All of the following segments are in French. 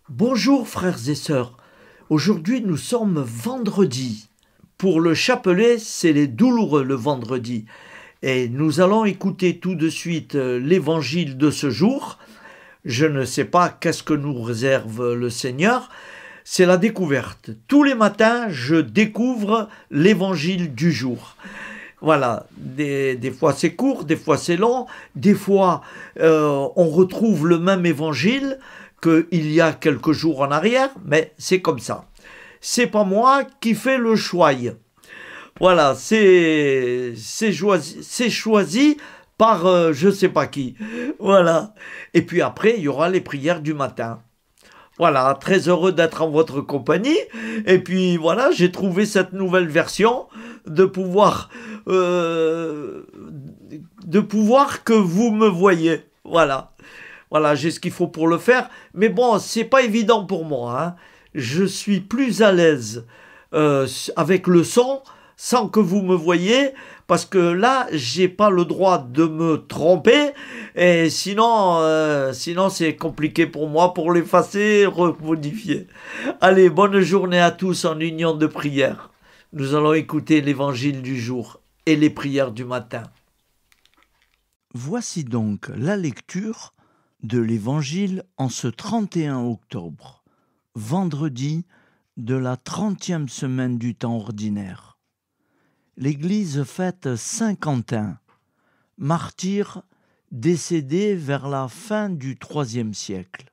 Bonjour frères et sœurs, aujourd'hui nous sommes vendredi. Pour le chapelet, c'est les douloureux le vendredi. Et nous allons écouter tout de suite l'évangile de ce jour. Je ne sais pas qu'est-ce que nous réserve le Seigneur. C'est la découverte. Tous les matins, je découvre l'évangile du jour. Voilà, des fois c'est court, des fois c'est long, des fois on retrouve le même évangile qu'il y a quelques jours en arrière, mais c'est comme ça. C'est pas moi qui fais le choix. Voilà, c'est choisi par je sais pas qui. Voilà. Et puis après, il y aura les prières du matin. Voilà, très heureux d'être en votre compagnie. Et puis voilà, j'ai trouvé cette nouvelle version de pouvoir, euh, de pouvoir que vous me voyez. Voilà, voilà, j'ai ce qu'il faut pour le faire. Mais bon, c'est pas évident pour moi, hein. Je suis plus à l'aise avec le son sans que vous me voyez, parce que là, j'ai pas le droit de me tromper, et sinon c'est compliqué pour moi pour l'effacer, remodifier. Allez, bonne journée à tous en union de prière. Nous allons écouter l'évangile du jour et les prières du matin. Voici donc la lecture de l'Évangile en ce 31 octobre, vendredi de la 30e semaine du temps ordinaire. L'Église fête Saint Quentin, martyr décédé vers la fin du IIIe siècle,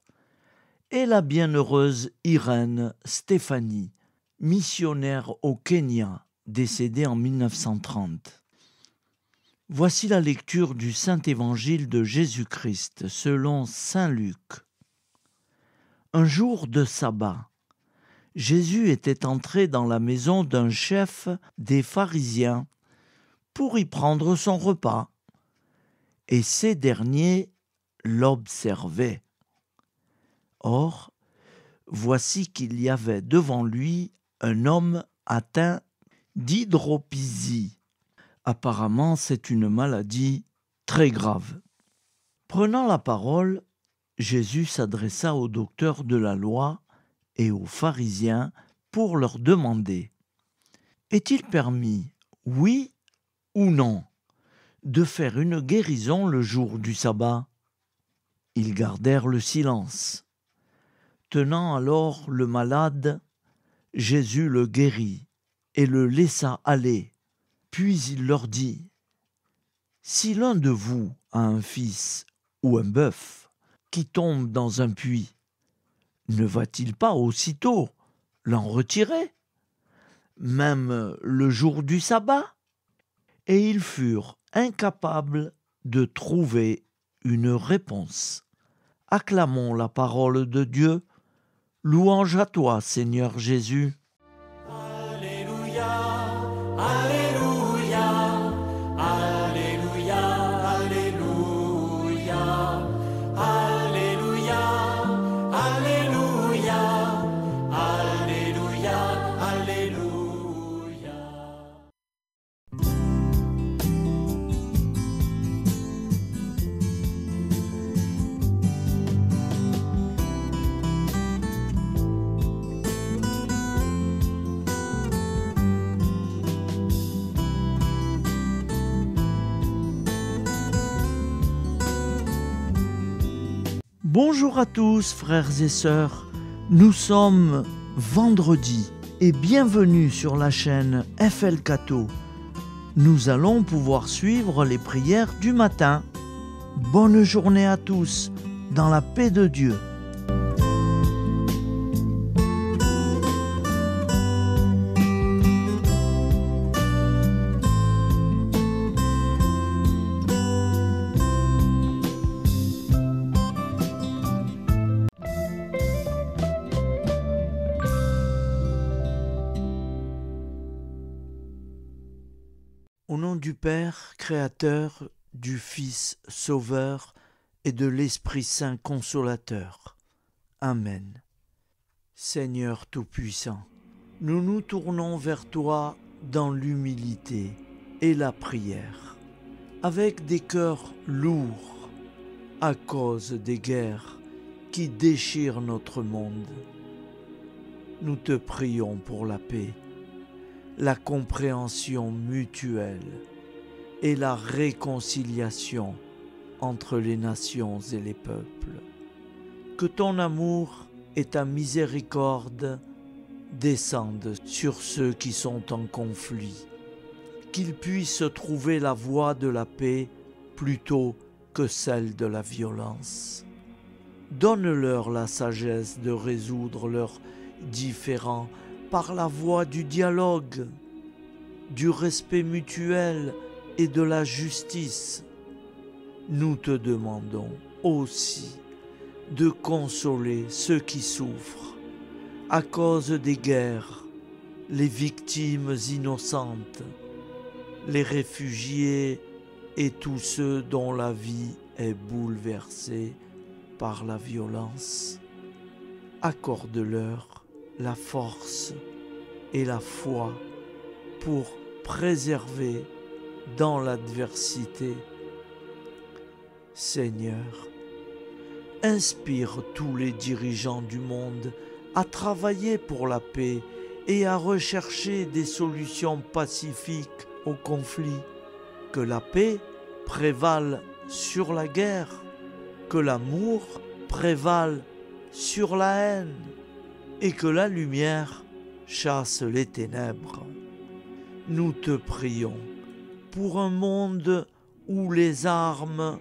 et la bienheureuse Irène Stéphanie, missionnaire au Kenya, décédée en 1930. Voici la lecture du Saint-Évangile de Jésus-Christ selon saint Luc. Un jour de sabbat, Jésus était entré dans la maison d'un chef des pharisiens pour y prendre son repas, et ces derniers l'observaient. Or, voici qu'il y avait devant lui un homme atteint d'hydropisie. Apparemment, c'est une maladie très grave. Prenant la parole, Jésus s'adressa aux docteurs de la loi et aux pharisiens pour leur demander : est-il permis, oui ou non, de faire une guérison le jour du sabbat ? Ils gardèrent le silence. Tenant alors le malade, Jésus le guérit et le laissa aller. Puis il leur dit : si l'un de vous a un fils ou un bœuf qui tombe dans un puits, ne va-t-il pas aussitôt l'en retirer, même le jour du sabbat ? Et ils furent incapables de trouver une réponse. Acclamons la parole de Dieu. Louange à toi, Seigneur Jésus. Alléluia, Alléluia, Alléluia, Alléluia, Alléluia, Alléluia, Alléluia, Alléluia. Bonjour à tous, frères et sœurs. Nous sommes vendredi et bienvenue sur la chaîne FL Cato. Nous allons pouvoir suivre les prières du matin. Bonne journée à tous, dans la paix de Dieu. Au nom du Père, Créateur, du Fils, Sauveur, et de l'Esprit Saint Consolateur. Amen. Seigneur Tout-Puissant, nous nous tournons vers toi dans l'humilité et la prière, avec des cœurs lourds à cause des guerres qui déchire notre monde. Nous te prions pour la paix, la compréhension mutuelle et la réconciliation entre les nations et les peuples. Que ton amour et ta miséricorde descendent sur ceux qui sont en conflit, qu'ils puissent trouver la voie de la paix plutôt que celle de la violence. Donne-leur la sagesse de résoudre leurs différends par la voie du dialogue, du respect mutuel et de la justice. Nous te demandons aussi de consoler ceux qui souffrent à cause des guerres, les victimes innocentes, les réfugiés et tous ceux dont la vie est bouleversée par la violence. Accorde-leur la force et la foi pour préserver dans l'adversité. Seigneur, inspire tous les dirigeants du monde à travailler pour la paix et à rechercher des solutions pacifiques aux conflits. Que la paix prévale sur la guerre, que l'amour prévale sur la haine et que la lumière chasse les ténèbres. Nous te prions pour un monde où les armes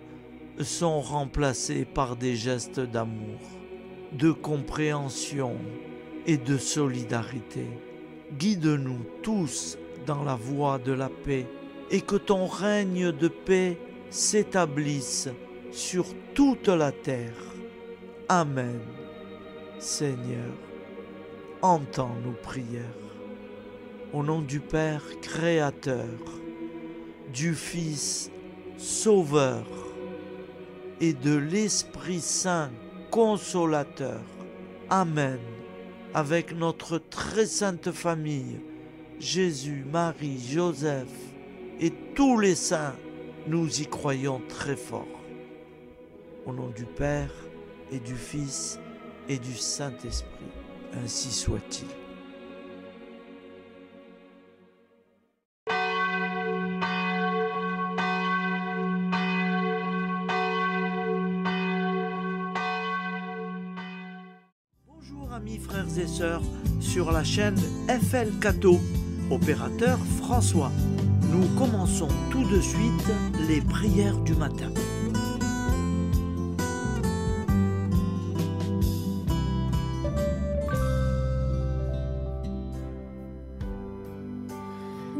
sont remplacées par des gestes d'amour, de compréhension et de solidarité. Guide-nous tous dans la voie de la paix et que ton règne de paix s'établisse sur toute la terre. Amen. Seigneur, entends nos prières. Au nom du Père Créateur, du Fils Sauveur et de l'Esprit Saint Consolateur. Amen. Avec notre très sainte famille, Jésus, Marie, Joseph et tous les saints, nous y croyons très fort. Au nom du Père et du Fils et du Saint-Esprit, ainsi soit-il. Bonjour amis frères et sœurs sur la chaîne FL Cato, opérateur François. Nous commençons tout de suite les prières du matin.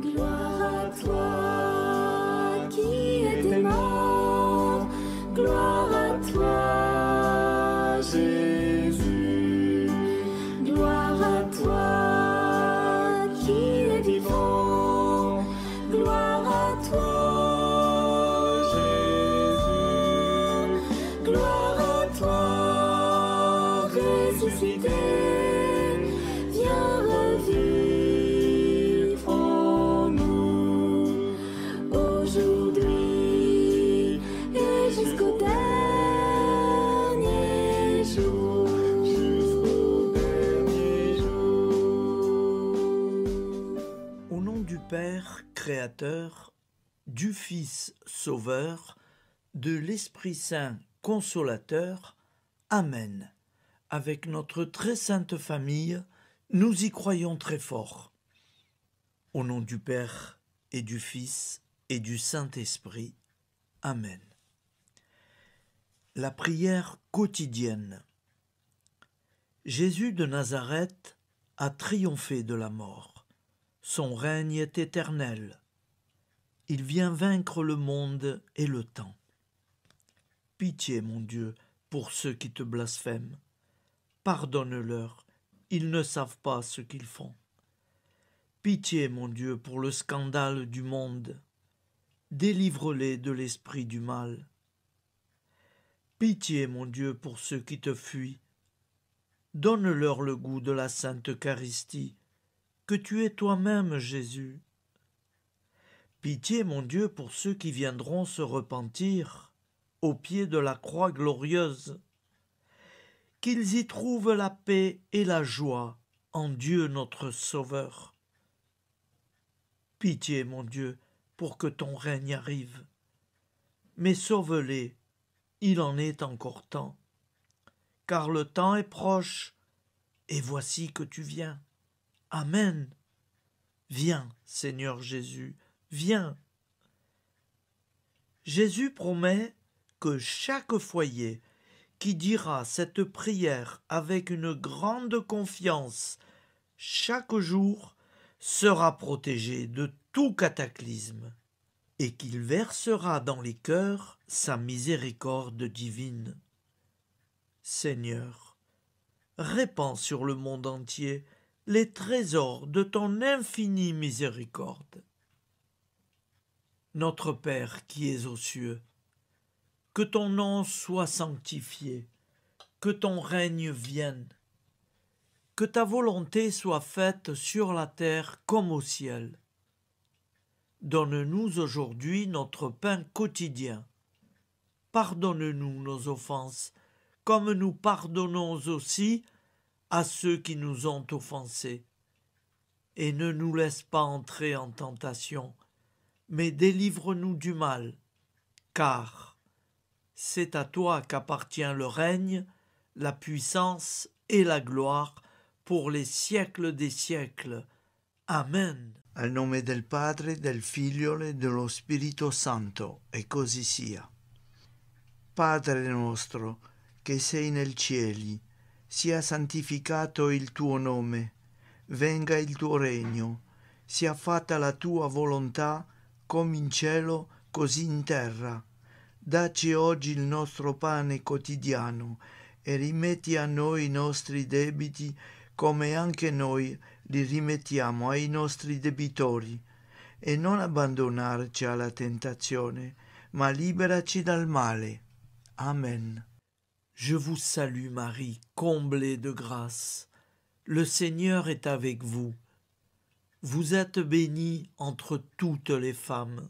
Gloire à toi qui étais mort, gloire à toi Jésus, gloire à toi qui es vivant, gloire à toi Jésus, gloire à toi ressuscité, viens revivre en nous aujourd'hui et jusqu'au dernier jour. Jusqu'au dernier jour. Au nom du Père Créateur, du Fils Sauveur, de l'Esprit Saint Consolateur. Amen. Avec notre très sainte famille, nous y croyons très fort. Au nom du Père et du Fils et du Saint-Esprit. Amen. La prière quotidienne. Jésus de Nazareth a triomphé de la mort. Son règne est éternel. Il vient vaincre le monde et le temps. Pitié, mon Dieu, pour ceux qui te blasphèment. Pardonne-leur, ils ne savent pas ce qu'ils font. Pitié, mon Dieu, pour le scandale du monde. Délivre-les de l'esprit du mal. Pitié, mon Dieu, pour ceux qui te fuient. Donne-leur le goût de la Sainte Eucharistie, que tu es toi-même, Jésus. Pitié, mon Dieu, pour ceux qui viendront se repentir au pied de la croix glorieuse. qu'ils y trouvent la paix et la joie en Dieu notre Sauveur. Pitié, mon Dieu, pour que ton règne arrive. Mais sauve-les, il en est encore temps. Car le temps est proche, et voici que tu viens. Amen. Viens, Seigneur Jésus, viens. Jésus promet que chaque foyer qui dira cette prière avec une grande confiance chaque jour sera protégé de tout cataclysme et qu'il versera dans les cœurs sa miséricorde divine. Seigneur, répands sur le monde entier les trésors de ton infinie miséricorde. Notre Père qui es aux cieux, que ton nom soit sanctifié, que ton règne vienne, que ta volonté soit faite sur la terre comme au ciel. Donne-nous aujourd'hui notre pain quotidien. Pardonne-nous nos offenses, comme nous pardonnons aussi à ceux qui nous ont offensés. Et ne nous laisse pas entrer en tentation, mais délivre-nous du mal, car c'est à toi qu'appartient le règne, la puissance et la gloire pour les siècles des siècles. Amen. Al nome del Padre, del Figlio e dello Spirito Santo, e così sia. Padre nostro, che sei nel cieli, sia santificato il tuo nome, venga il tuo regno, sia fatta la tua volontà, come in cielo, così in terra. Dacci oggi il nostro pane quotidiano e rimetti a noi i nostri debiti come anche noi li rimettiamo ai nostri debitori, e non abbandonarci alla tentazione, ma liberaci dal male. Amen. Je vous salue Marie, comblée de grâce. Le Seigneur est avec vous. Vous êtes bénie entre toutes les femmes,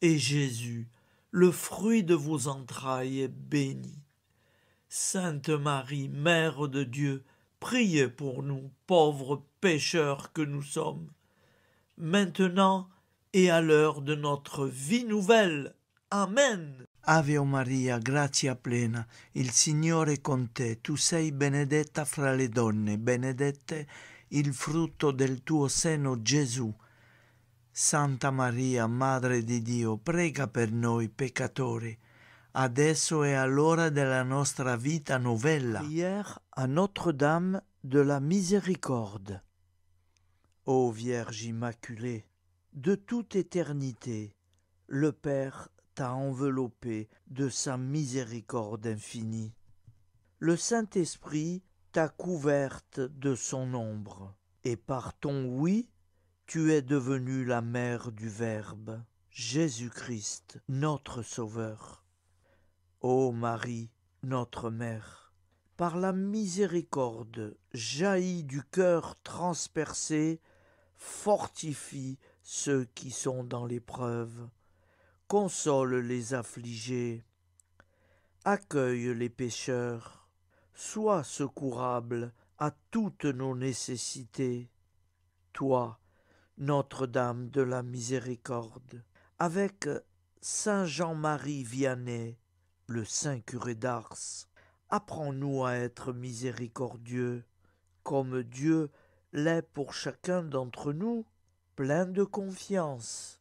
et Jésus, le fruit de vos entrailles, est béni. Sainte Marie, Mère de Dieu, priez pour nous, pauvres pécheurs que nous sommes, maintenant et à l'heure de notre vie nouvelle. Amen. Ave Maria, grazia plena, il Signore è con te, tu sei benedetta fra le donne, benedetto il frutto del tuo seno, Gesù. Santa Maria, Madre di Dio, prega per noi peccatori, adesso e all'ora della nostra vita novella. Prière à Notre-Dame de la Miséricorde. Ô Vierge Immaculée, De toute éternité, le Père t'a enveloppé de sa miséricorde infinie. Le Saint-Esprit t'a couverte de son ombre, et par ton oui, tu es devenue la mère du Verbe, Jésus-Christ, notre Sauveur. Ô Marie, notre Mère, par la miséricorde jaillie du cœur transpercé, fortifie ceux qui sont dans l'épreuve, console les affligés, accueille les pécheurs, sois secourable à toutes nos nécessités. Toi, Notre-Dame de la Miséricorde, avec Saint Jean-Marie Vianney, le Saint curé d'Ars, apprends-nous à être miséricordieux, comme Dieu l'est pour chacun d'entre nous, plein de confiance.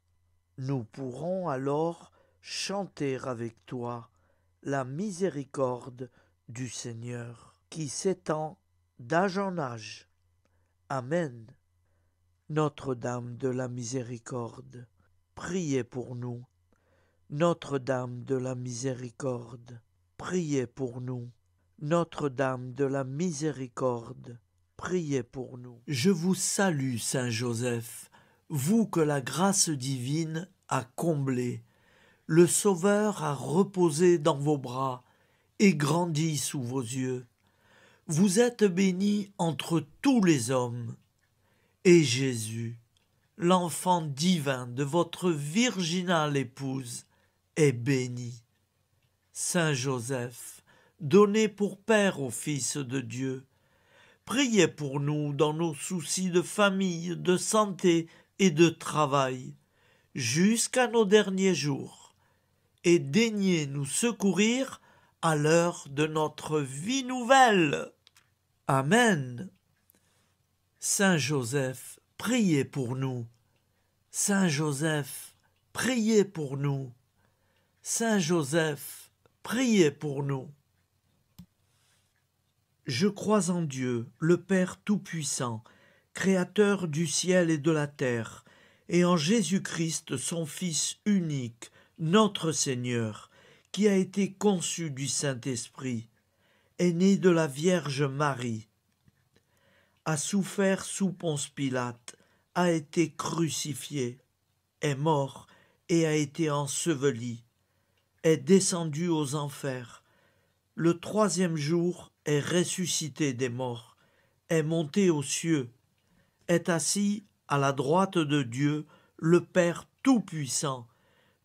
Nous pourrons alors chanter avec toi la miséricorde du Seigneur, qui s'étend d'âge en âge. Amen. Notre-Dame de la Miséricorde, priez pour nous. Notre-Dame de la Miséricorde, priez pour nous. Notre-Dame de la Miséricorde, priez pour nous. Je vous salue, Saint Joseph, vous que la grâce divine a comblé. Le Sauveur a reposé dans vos bras et grandi sous vos yeux. Vous êtes béni entre tous les hommes. Et Jésus, l'enfant divin de votre virginale épouse, est béni. Saint Joseph, donnez pour père au Fils de Dieu. Priez pour nous dans nos soucis de famille, de santé et de travail, jusqu'à nos derniers jours, et daignez nous secourir à l'heure de notre vie nouvelle. Amen. Saint Joseph, priez pour nous. Saint Joseph, priez pour nous. Saint Joseph, priez pour nous. Je crois en Dieu, le Père Tout-Puissant, Créateur du ciel et de la terre, et en Jésus-Christ, son Fils unique, notre Seigneur, qui a été conçu du Saint-Esprit, est né de la Vierge Marie, a souffert sous Ponce Pilate, a été crucifié, est mort et a été enseveli, est descendu aux enfers, le troisième jour est ressuscité des morts, est monté aux cieux, est assis à la droite de Dieu, le Père Tout-Puissant,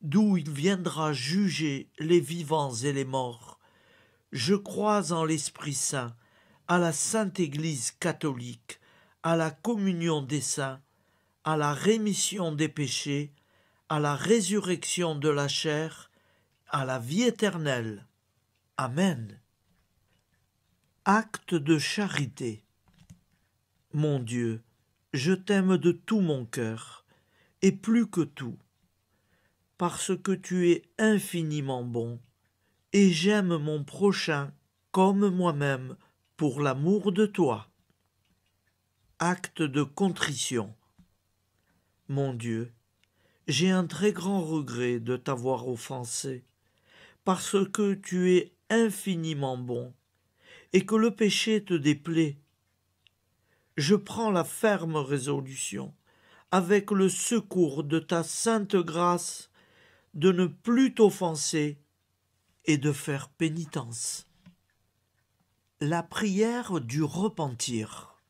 d'où il viendra juger les vivants et les morts. Je crois en l'Esprit Saint, à la Sainte Église catholique, à la communion des saints, à la rémission des péchés, à la résurrection de la chair, à la vie éternelle. Amen. Acte de charité. Mon Dieu, je t'aime de tout mon cœur, et plus que tout, parce que tu es infiniment bon, et j'aime mon prochain comme moi-même pour l'amour de toi. Acte de contrition. Mon Dieu, j'ai un très grand regret de t'avoir offensé, parce que tu es infiniment bon, et que le péché te déplaît. Je prends la ferme résolution, avec le secours de ta sainte grâce, de ne plus t'offenser et de faire pénitence. La prière du repentir.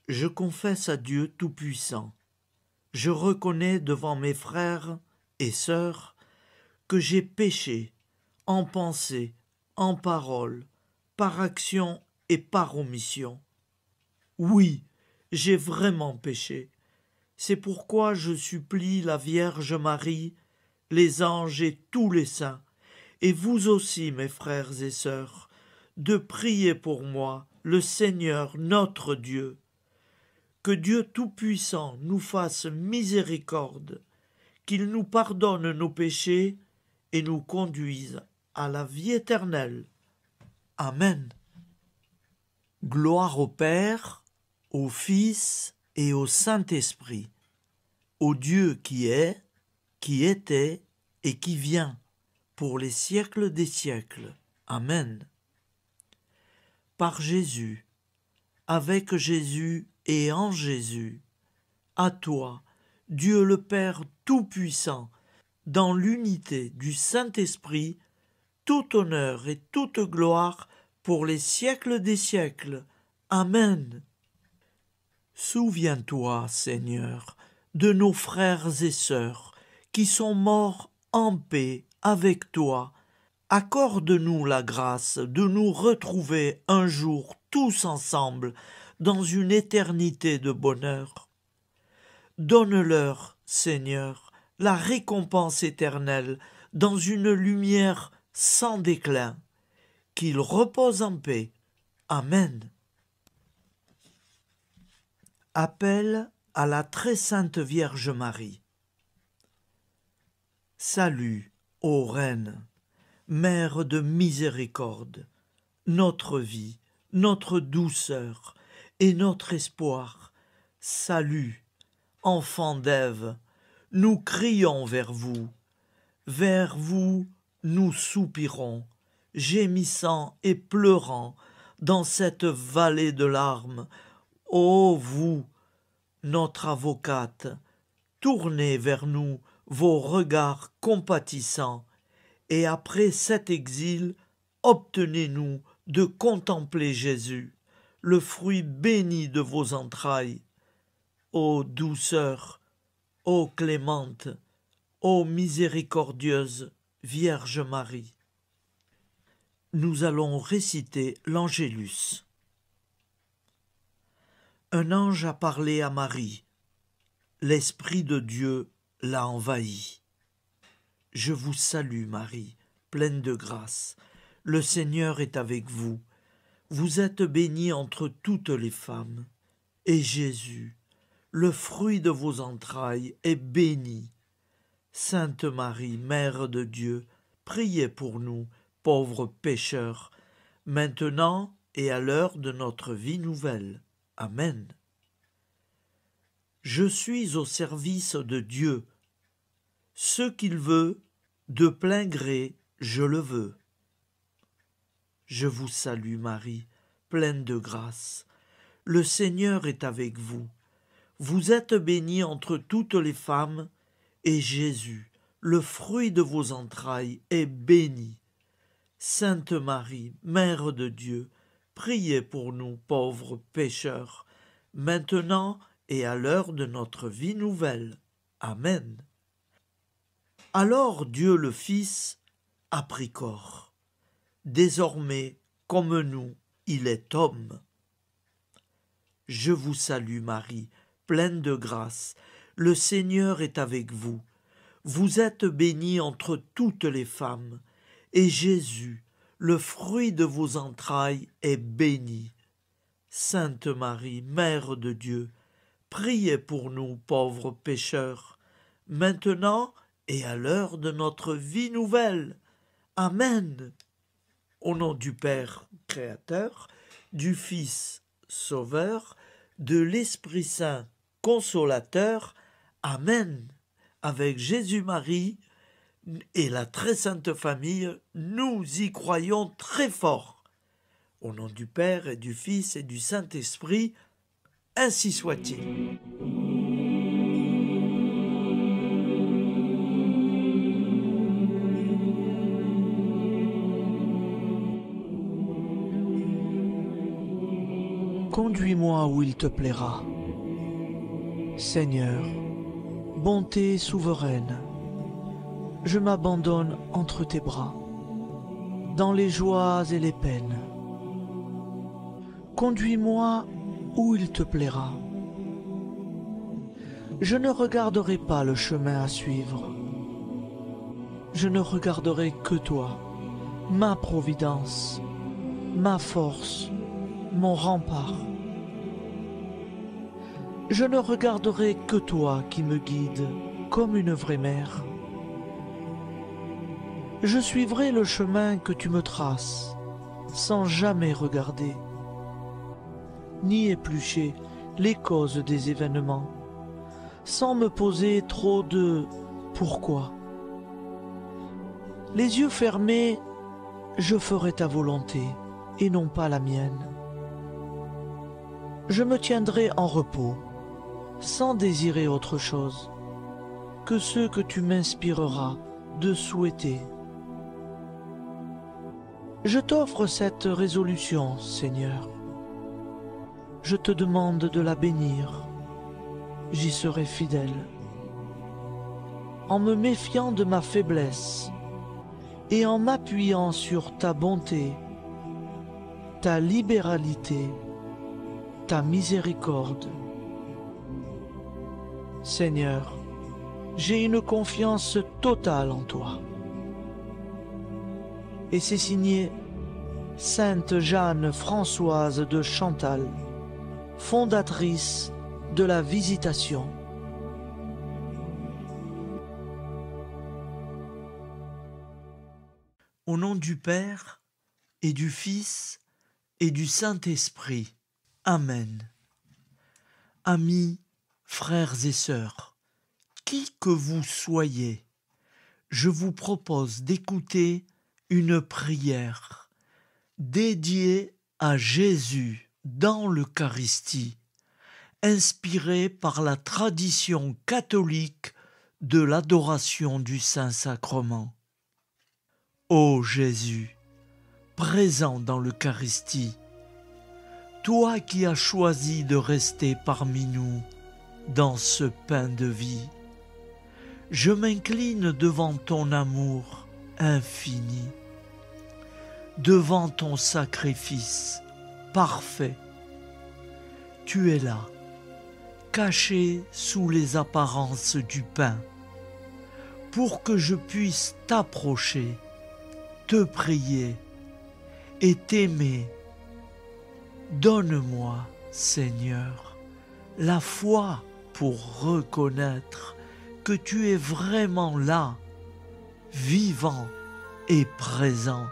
Je confesse à Dieu Tout-Puissant, je reconnais devant mes frères et sœurs que j'ai péché en pensée, en parole, par action et par omission. Oui, j'ai vraiment péché. C'est pourquoi je supplie la Vierge Marie, les anges et tous les saints, et vous aussi, mes frères et sœurs, de prier pour moi, le Seigneur notre Dieu. Que Dieu Tout-Puissant nous fasse miséricorde, qu'il nous pardonne nos péchés et nous conduise à la vie éternelle. Amen. Gloire au Père, au Fils et au Saint-Esprit, au Dieu qui est, qui était et qui vient, pour les siècles des siècles. Amen. Par Jésus, avec Jésus et en Jésus, à toi, Dieu le Père Tout-Puissant, dans l'unité du Saint-Esprit, tout honneur et toute gloire pour les siècles des siècles. Amen. Souviens-toi, Seigneur, de nos frères et sœurs qui sont morts en paix avec toi. Accorde-nous la grâce de nous retrouver un jour tous ensemble dans une éternité de bonheur. Donne-leur, Seigneur, la récompense éternelle dans une lumière sans déclin. Qu'ils reposent en paix. Amen. Appel à la très sainte Vierge Marie. Salut, ô Reine, Mère de miséricorde, notre vie, notre douceur et notre espoir. Salut, enfant d'Ève, nous crions vers vous. Vers vous, nous soupirons, gémissant et pleurant dans cette vallée de larmes. Ô vous, notre avocate, tournez vers nous vos regards compatissants, et après cet exil, obtenez-nous de contempler Jésus, le fruit béni de vos entrailles. Ô douceur, ô clémente, ô miséricordieuse Vierge Marie. nous allons réciter l'Angélus. Un ange a parlé à Marie. L'Esprit de Dieu l'a envahie. Je vous salue Marie, pleine de grâce. Le Seigneur est avec vous. Vous êtes bénie entre toutes les femmes. Et Jésus, le fruit de vos entrailles, est béni. Sainte Marie, Mère de Dieu, priez pour nous, pauvres pécheurs, maintenant et à l'heure de notre vie nouvelle. Amen. Je suis au service de Dieu. Ce qu'il veut, de plein gré, je le veux. Je vous salue Marie, pleine de grâce. Le Seigneur est avec vous. Vous êtes bénie entre toutes les femmes, et Jésus, le fruit de vos entrailles, est béni. Sainte Marie, Mère de Dieu, priez pour nous pauvres pécheurs, maintenant et à l'heure de notre vie nouvelle. Amen. Alors Dieu le Fils a pris corps. Désormais, comme nous, il est homme. Je vous salue Marie, pleine de grâce. Le Seigneur est avec vous. Vous êtes bénie entre toutes les femmes, et Jésus, le fruit de vos entrailles, est béni. Sainte Marie, Mère de Dieu, priez pour nous pauvres pécheurs, maintenant et à l'heure de notre vie nouvelle. Amen. Au nom du Père Créateur, du Fils Sauveur, de l'Esprit Saint Consolateur. Amen. Avec Jésus-Marie et la très sainte famille, nous y croyons très fort. Au nom du Père et du Fils et du Saint-Esprit, ainsi soit-il. Conduis-moi où il te plaira. Seigneur, bonté souveraine, je m'abandonne entre tes bras, dans les joies et les peines. Conduis-moi où il te plaira. Je ne regarderai pas le chemin à suivre. Je ne regarderai que toi, ma providence, ma force, mon rempart. Je ne regarderai que toi qui me guides comme une vraie mère. Je suivrai le chemin que tu me traces, sans jamais regarder, ni éplucher les causes des événements, sans me poser trop de « pourquoi ». Les yeux fermés, je ferai ta volonté et non pas la mienne. Je me tiendrai en repos, sans désirer autre chose que ce que tu m'inspireras de souhaiter. Je t'offre cette résolution, Seigneur. Je te demande de la bénir. J'y serai fidèle. En me méfiant de ma faiblesse et en m'appuyant sur ta bonté, ta libéralité, ta miséricorde. Seigneur, j'ai une confiance totale en toi. Et c'est signé Sainte Jeanne Françoise de Chantal, fondatrice de la Visitation. Au nom du Père et du Fils et du Saint-Esprit. Amen. Amis, frères et sœurs, qui que vous soyez, je vous propose d'écouter une prière dédiée à Jésus dans l'Eucharistie, inspirée par la tradition catholique de l'adoration du Saint-Sacrement. Ô Jésus, présent dans l'Eucharistie, toi qui as choisi de rester parmi nous dans ce pain de vie, je m'incline devant ton amour infini. devant ton sacrifice parfait. Tu es là, caché sous les apparences du pain, pour que je puisse t'approcher, te prier et t'aimer. Donne-moi, Seigneur, la foi pour reconnaître que tu es vraiment là, vivant et présent.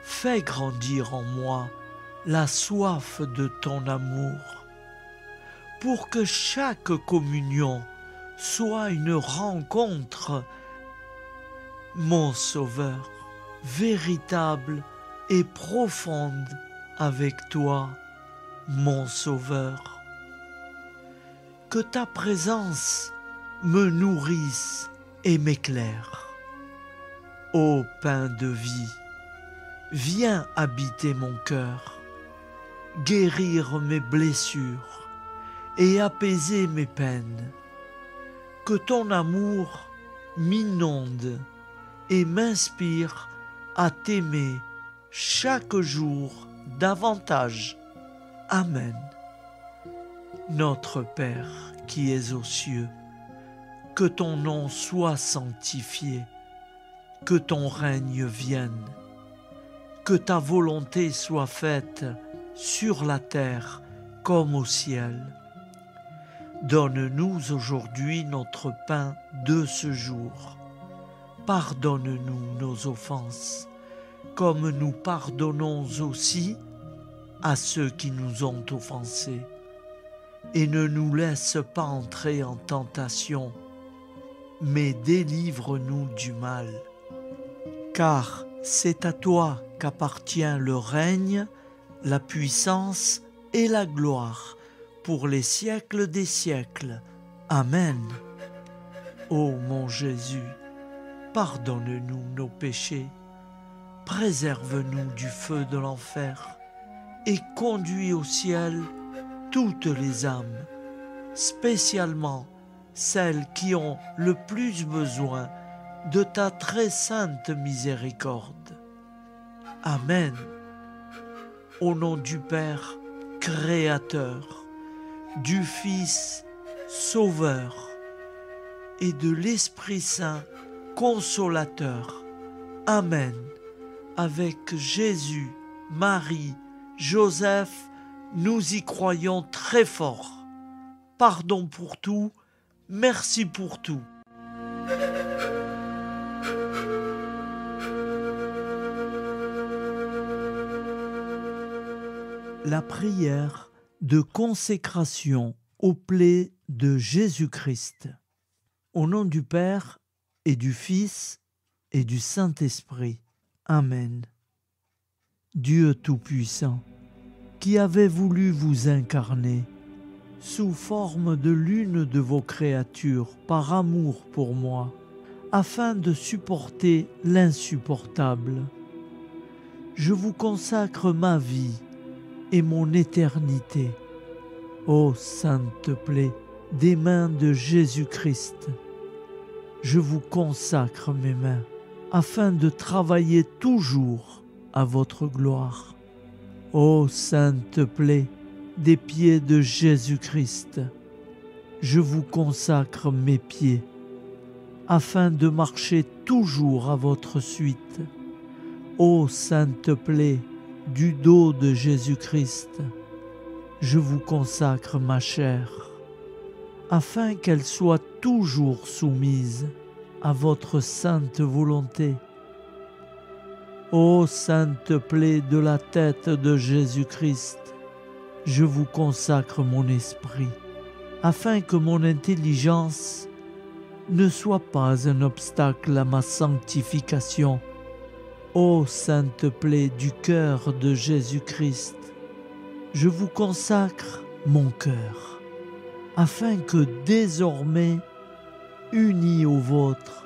Fais grandir en moi la soif de ton amour, pour que chaque communion soit une rencontre, mon Sauveur, véritable et profonde avec toi, mon Sauveur. Que ta présence me nourrisse et m'éclaire. Ô pain de vie, viens habiter mon cœur, guérir mes blessures et apaiser mes peines. Que ton amour m'inonde et m'inspire à t'aimer chaque jour davantage. Amen. Notre Père qui es aux cieux, que ton nom soit sanctifié, que ton règne vienne, que ta volonté soit faite sur la terre comme au ciel. Donne-nous aujourd'hui notre pain de ce jour. Pardonne-nous nos offenses, comme nous pardonnons aussi à ceux qui nous ont offensés. Et ne nous laisse pas entrer en tentation, mais délivre-nous du mal. Car c'est à toi qu'appartient le règne, la puissance et la gloire, pour les siècles des siècles. Amen. Ô mon Jésus, pardonne-nous nos péchés, préserve-nous du feu de l'enfer et conduis au ciel toutes les âmes, spécialement celles qui ont le plus besoin de ta très sainte miséricorde. Amen. Au nom du Père Créateur, du Fils Sauveur et de l'Esprit Saint Consolateur. Amen. Avec Jésus, Marie, Joseph, nous y croyons très fort. Pardon pour tout, merci pour tout. La prière de consécration aux plaies de Jésus-Christ. Au nom du Père et du Fils et du Saint-Esprit. Amen. Dieu Tout-Puissant, qui avez voulu vous incarner sous forme de l'une de vos créatures par amour pour moi, afin de supporter l'insupportable, je vous consacre ma vie et mon éternité. Ô sainte plaie des mains de Jésus-Christ, je vous consacre mes mains, afin de travailler toujours à votre gloire. Ô sainte plaie des pieds de Jésus-Christ, je vous consacre mes pieds, afin de marcher toujours à votre suite. Ô sainte plaie du dos de Jésus-Christ, je vous consacre ma chair, afin qu'elle soit toujours soumise à votre sainte volonté. Ô sainte plaie de la tête de Jésus-Christ, je vous consacre mon esprit, afin que mon intelligence ne soit pas un obstacle à ma sanctification. Ô sainte plaie du cœur de Jésus-Christ, je vous consacre mon cœur, afin que désormais, uni au vôtre,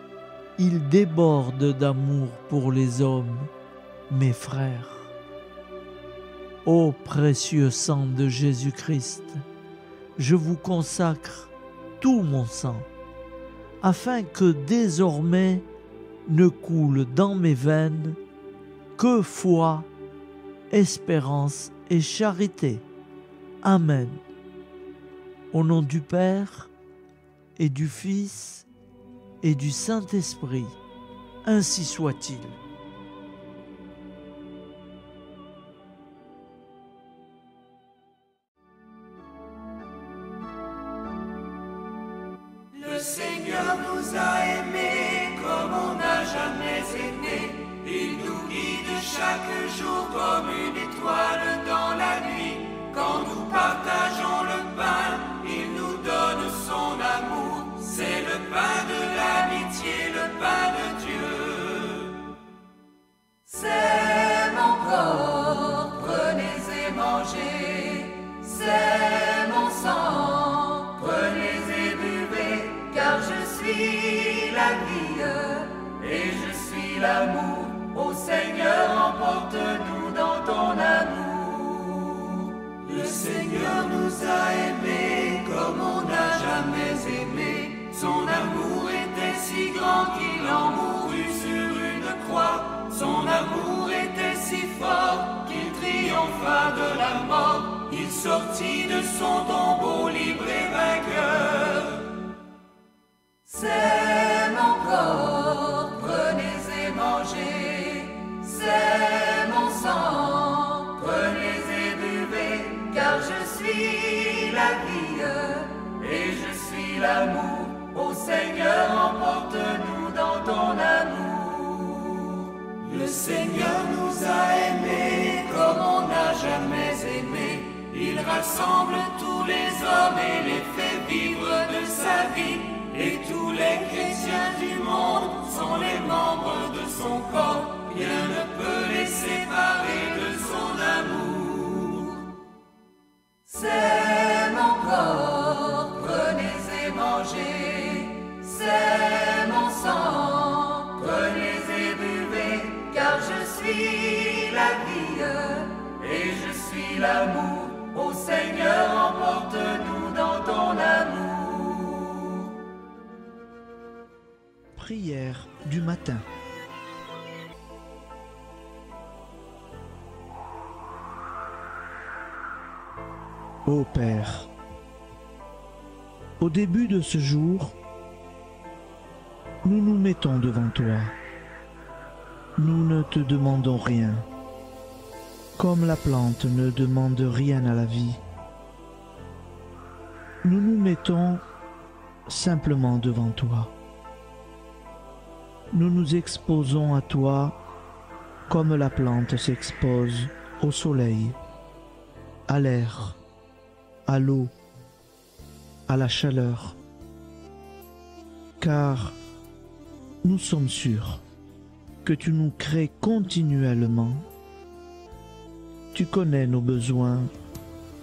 il déborde d'amour pour les hommes, mes frères. Ô précieux sang de Jésus-Christ, je vous consacre tout mon sang, afin que désormais ne coule dans mes veines que foi, espérance et charité. Amen. Au nom du Père et du Fils et du Saint-Esprit, ainsi soit-il. Le Seigneur nous a aimés comme on n'a jamais aimé. Il nous guide chaque jour comme une étoile dans la nuit. Quand nous partageons le pain, il nous donne son amour. C'est le pain de l'amitié, le pain de Dieu. C'est mon corps, prenez et mangez. C'est mon sang, prenez et buvez. Car je suis la vie et je suis l'amour. Ô Seigneur, emporte-nous dans ton amour. Le Seigneur nous a aimés comme on n'a jamais aimé. Son amour était si grand qu'il en mourut sur une croix. Son amour était si fort qu'il triompha de la mort. Il sortit de son tombeau libre et vainqueur. C'est mon corps, prenez et mangez. C'est mon sang, prenez et buvez. Car je suis la vie et je suis l'amour. Ô Seigneur, emporte-nous dans ton amour. Le Seigneur nous a aimés comme on n'a jamais aimé. Il rassemble tous les hommes et les fait vivre de sa vie. Et tous les chrétiens du monde sont les membres de son corps. Rien ne peut les séparer de son amour. C'est mon corps, prenez et mangez. C'est mon sang, prenez et buvez. Car je suis la vie et je suis l'amour. Ô Seigneur, emporte-nous dans ton amour. Prière du matin. Ô Père, au début de ce jour, nous nous mettons devant toi. Nous ne te demandons rien, comme la plante ne demande rien à la vie. Nous nous mettons simplement devant toi. Nous nous exposons à toi comme la plante s'expose au soleil, à l'air, à l'eau, à la chaleur. Car nous sommes sûrs que tu nous crées continuellement. Tu connais nos besoins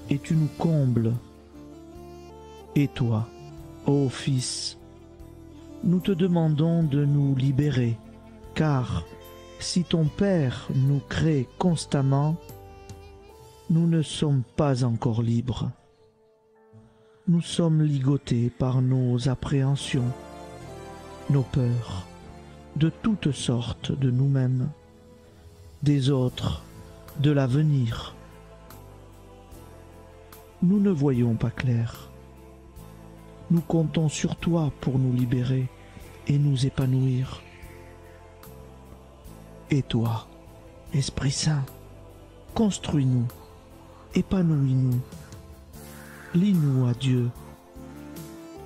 et tu nous combles. Et toi, ô Fils, nous te demandons de nous libérer, car si ton Père nous crée constamment, nous ne sommes pas encore libres. Nous sommes ligotés par nos appréhensions, nos peurs, de toutes sortes de nous-mêmes, des autres, de l'avenir. Nous ne voyons pas clair. Nous comptons sur toi pour nous libérer et nous épanouir. Et toi, Esprit Saint, construis-nous, épanouis-nous, lie-nous à Dieu,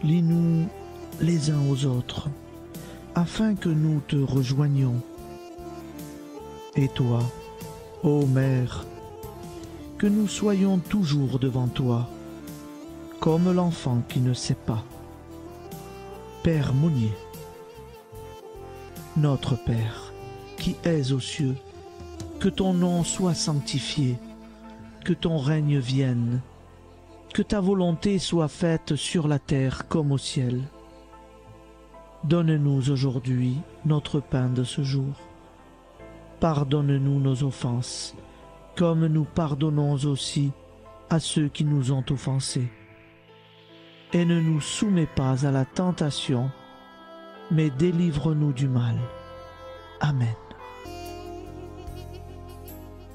lie-nous les uns aux autres, afin que nous te rejoignions. Et toi, ô Mère, que nous soyons toujours devant toi, comme l'enfant qui ne sait pas. Père Monnier, notre Père, qui es aux cieux, que ton nom soit sanctifié, que ton règne vienne, que ta volonté soit faite sur la terre comme au ciel. Donne-nous aujourd'hui notre pain de ce jour. Pardonne-nous nos offenses, comme nous pardonnons aussi à ceux qui nous ont offensés. Et ne nous soumets pas à la tentation, mais délivre-nous du mal. Amen.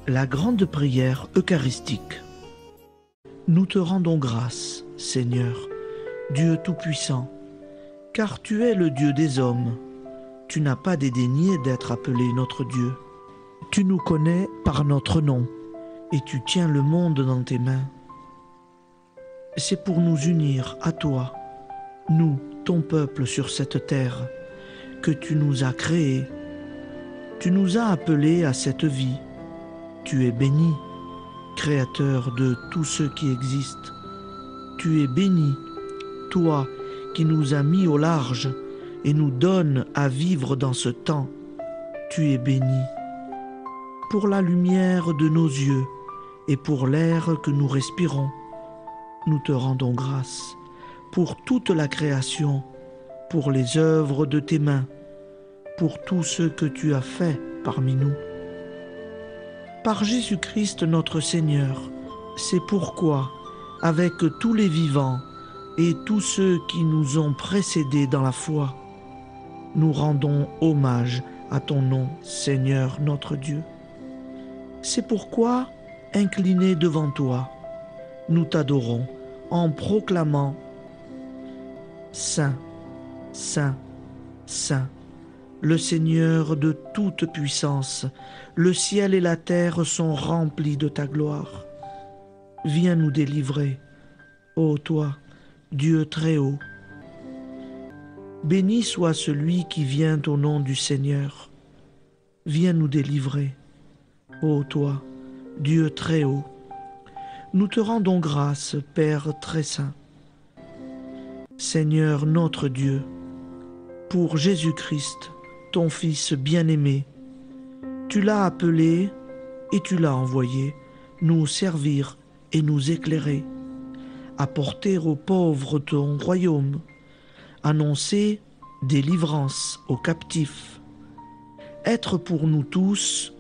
La grande prière eucharistique. Nous te rendons grâce, Seigneur, Dieu Tout-Puissant, car tu es le Dieu des hommes. Tu n'as pas dédaigné d'être appelé notre Dieu. Tu nous connais par notre nom, et tu tiens le monde dans tes mains. C'est pour nous unir à toi, nous, ton peuple sur cette terre, que tu nous as créés. Tu nous as appelés à cette vie. Tu es béni, Créateur de tout ce qui existe. Tu es béni, toi qui nous as mis au large et nous donnes à vivre dans ce temps. Tu es béni. Pour la lumière de nos yeux et pour l'air que nous respirons, nous te rendons grâce. Pour toute la création, pour les œuvres de tes mains, pour tout ce que tu as fait parmi nous. Par Jésus-Christ notre Seigneur, c'est pourquoi, avec tous les vivants et tous ceux qui nous ont précédés dans la foi, nous rendons hommage à ton nom, Seigneur notre Dieu. C'est pourquoi, inclinés devant toi, nous t'adorons en proclamant « Saint, Saint, Saint ». Le Seigneur de toute puissance, le ciel et la terre sont remplis de ta gloire. Viens nous délivrer, ô toi, Dieu très haut. Béni soit celui qui vient au nom du Seigneur. Viens nous délivrer, ô toi, Dieu très haut. Nous te rendons grâce, Père très saint. Seigneur notre Dieu, pour Jésus-Christ, ton Fils bien-aimé, tu l'as appelé et tu l'as envoyé nous servir et nous éclairer, apporter aux pauvres ton royaume, annoncer délivrance aux captifs, être pour nous tous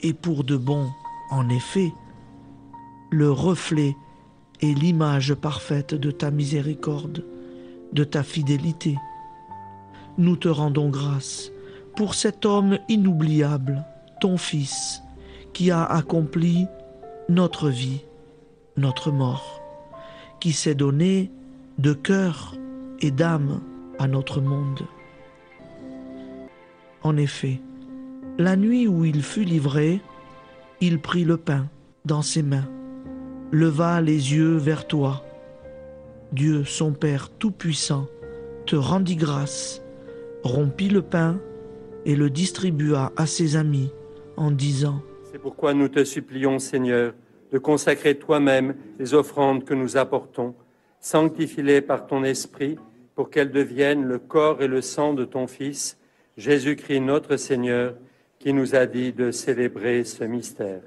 et pour de bon, en effet, le reflet et l'image parfaite de ta miséricorde, de ta fidélité. Nous te rendons grâce pour cet homme inoubliable, ton Fils, qui a accompli notre vie, notre mort, qui s'est donné de cœur et d'âme à notre monde. En effet, la nuit où il fut livré, il prit le pain dans ses mains, leva les yeux vers toi. Dieu, son Père Tout-Puissant, te rendit grâce, rompit le pain et le distribua à ses amis en disant : C'est pourquoi nous te supplions, Seigneur, de consacrer toi-même les offrandes que nous apportons. Sanctifie-les par ton Esprit pour qu'elles deviennent le corps et le sang de ton Fils, Jésus-Christ notre Seigneur, qui nous a dit de célébrer ce mystère.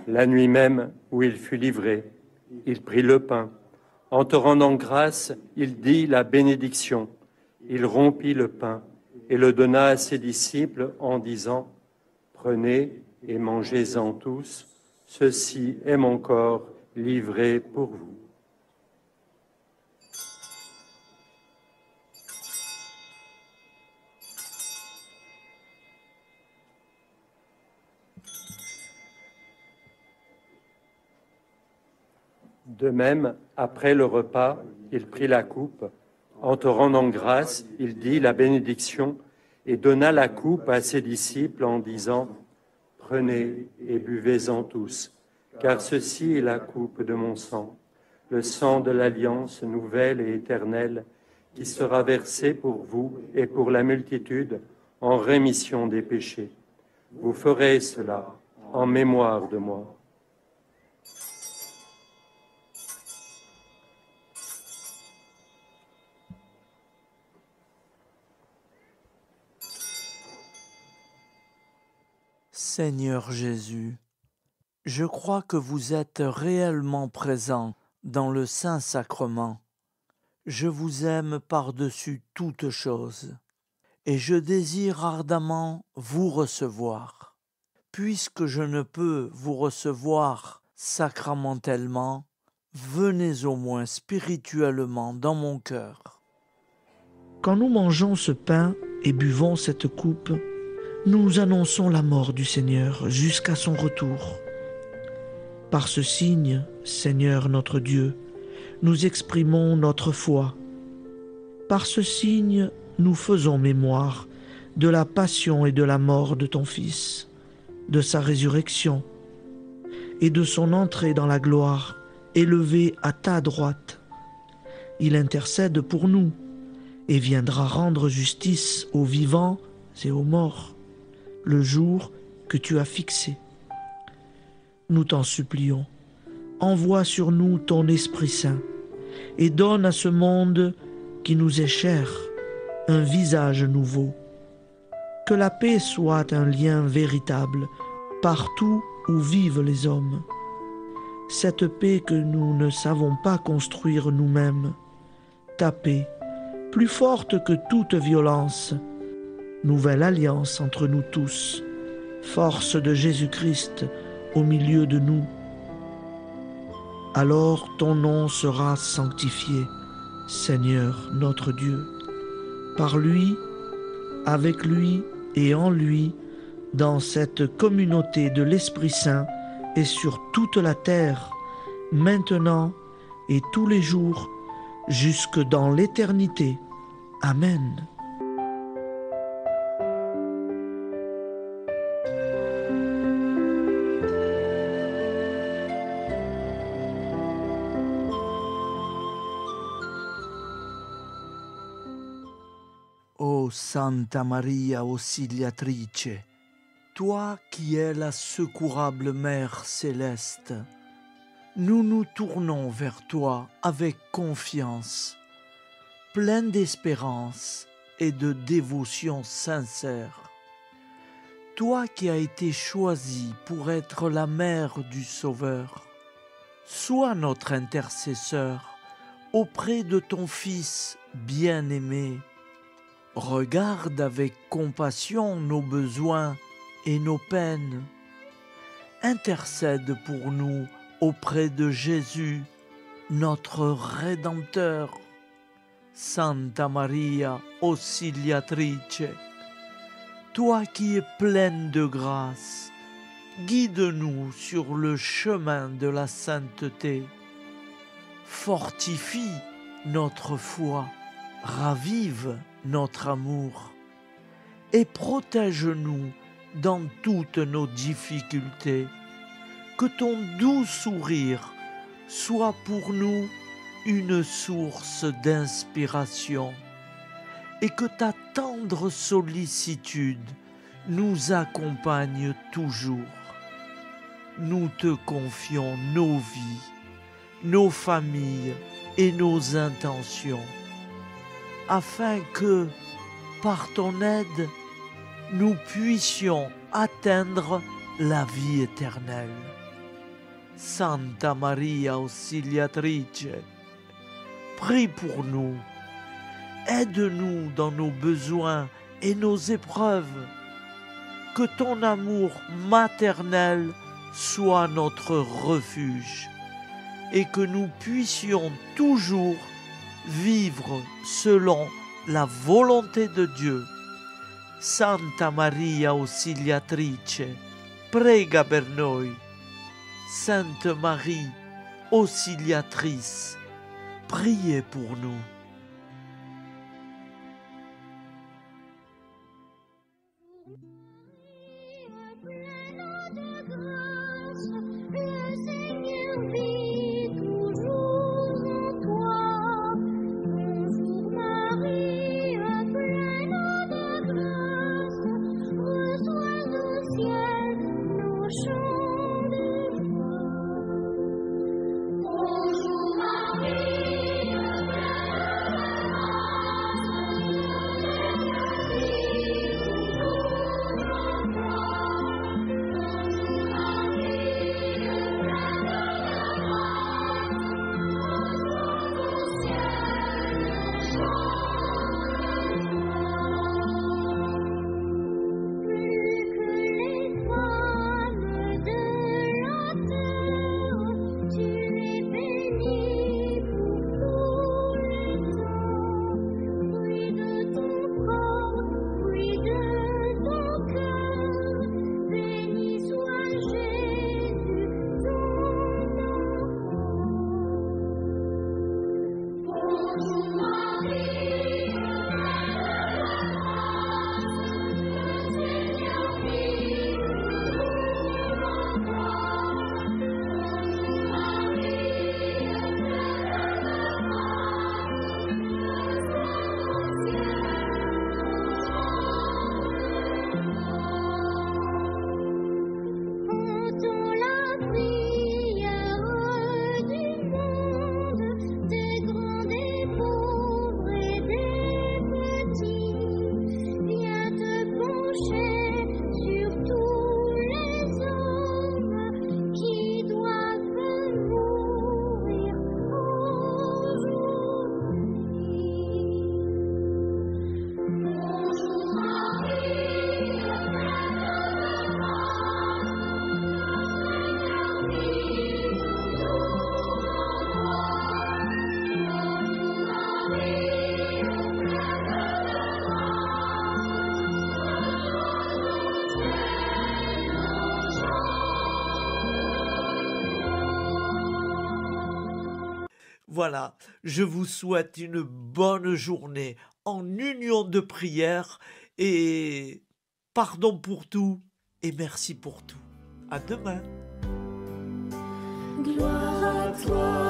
La nuit même où il fut livré, il prit le pain. En te rendant grâce, il dit la bénédiction. Il rompit le pain et le donna à ses disciples en disant : Prenez et mangez-en tous, ceci est mon corps livré pour vous. De même, après le repas, il prit la coupe. En te rendant grâce, il dit la bénédiction et donna la coupe à ses disciples en disant : Prenez et buvez-en tous, car ceci est la coupe de mon sang, le sang de l'alliance nouvelle et éternelle, qui sera versé pour vous et pour la multitude en rémission des péchés. Vous ferez cela en mémoire de moi. Seigneur Jésus, je crois que vous êtes réellement présent dans le Saint-Sacrement. Je vous aime par-dessus toute chose et je désire ardemment vous recevoir. Puisque je ne peux vous recevoir sacramentellement, venez au moins spirituellement dans mon cœur. Quand nous mangeons ce pain et buvons cette coupe, nous annonçons la mort du Seigneur jusqu'à son retour. Par ce signe, Seigneur notre Dieu, nous exprimons notre foi. Par ce signe, nous faisons mémoire de la passion et de la mort de ton Fils, de sa résurrection et de son entrée dans la gloire, élevé à ta droite. Il intercède pour nous et viendra rendre justice aux vivants et aux morts, le jour que tu as fixé. Nous t'en supplions, envoie sur nous ton Esprit Saint et donne à ce monde qui nous est cher un visage nouveau. Que la paix soit un lien véritable partout où vivent les hommes. Cette paix que nous ne savons pas construire nous-mêmes, ta paix, plus forte que toute violence, nouvelle alliance entre nous tous, force de Jésus-Christ au milieu de nous. Alors ton nom sera sanctifié, Seigneur notre Dieu. Par lui, avec lui et en lui, dans cette communauté de l'Esprit Saint et sur toute la terre, maintenant et tous les jours, jusque dans l'éternité. Amen. Ô Santa Maria Auxiliatrice, toi qui es la secourable Mère céleste, nous nous tournons vers toi avec confiance, plein d'espérance et de dévotion sincère. Toi qui as été choisie pour être la mère du Sauveur, sois notre intercesseur auprès de ton Fils bien-aimé. Regarde avec compassion nos besoins et nos peines. Intercède pour nous auprès de Jésus, notre Rédempteur. Santa Maria Auxiliatrice, toi qui es pleine de grâce, guide-nous sur le chemin de la sainteté. Fortifie notre foi, ravive notre amour et protège-nous dans toutes nos difficultés. Que ton doux sourire soit pour nous une source d'inspiration et que ta tendre sollicitude nous accompagne toujours. Nous te confions nos vies, nos familles et nos intentions, afin que, par ton aide, nous puissions atteindre la vie éternelle. Santa Maria Auxiliatrice, prie pour nous, aide-nous dans nos besoins et nos épreuves, que ton amour maternel soit notre refuge et que nous puissions toujours vivre selon la volonté de Dieu. Santa Maria Auxiliatrice, prega per noi. Sainte Marie, Auxiliatrice, priez pour nous. Bonjour Marie, Voilà, je vous souhaite une bonne journée en union de prière et pardon pour tout et merci pour tout. À demain. Gloire à toi,